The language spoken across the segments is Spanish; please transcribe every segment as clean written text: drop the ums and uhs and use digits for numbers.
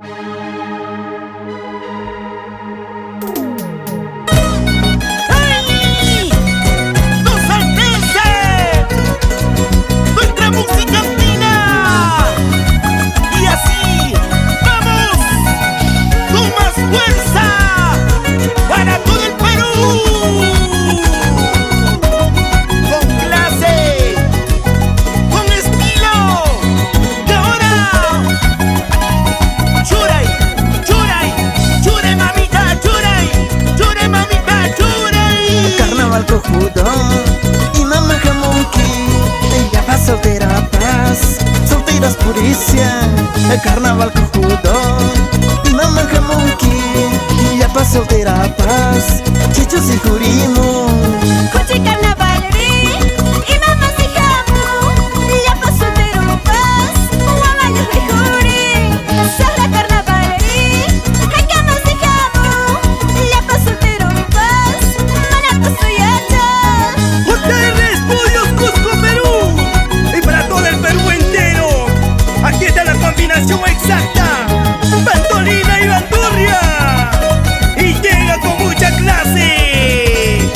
Y mamá Jamonqui, ella va soltera paz, solteras puricia, el carnaval cojudo. Y mamá Jamonqui, ella va soltera paz, chichos y jurimo. Cuchi carnavalerí, y mamá si jamu, ella va soltero paz, guamayo y juri. Sala carnavalerí, hay cama si jamu, ella va soltero paz, manato soy exacta, Pantolina y Bandurria, y llega con mucha clase.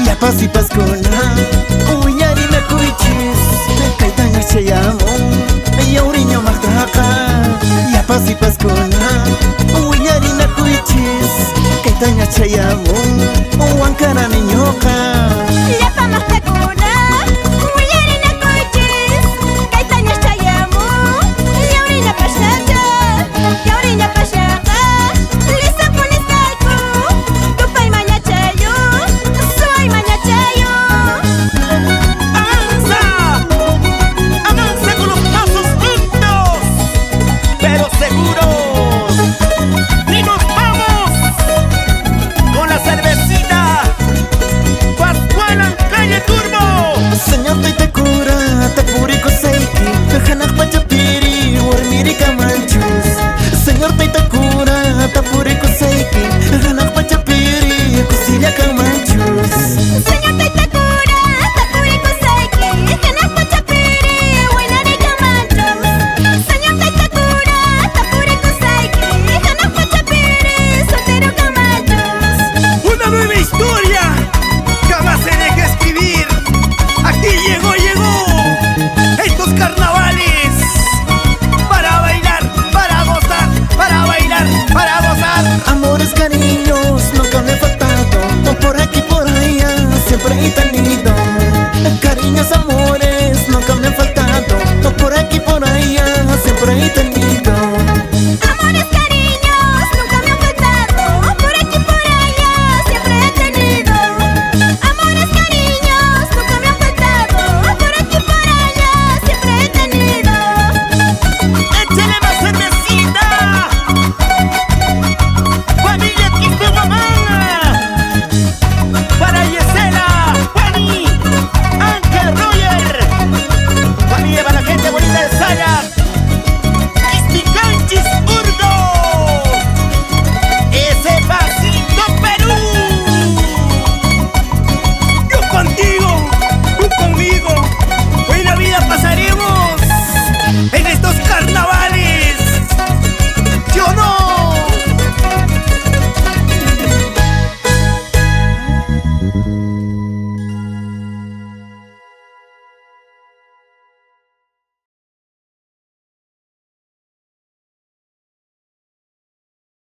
La paz y pascola, uyarina cuichis, kaitaña se llamó, y auriño martaca. La paz y pascola, uyarina cuichis, kaitaña se llamó, huancara niñoca.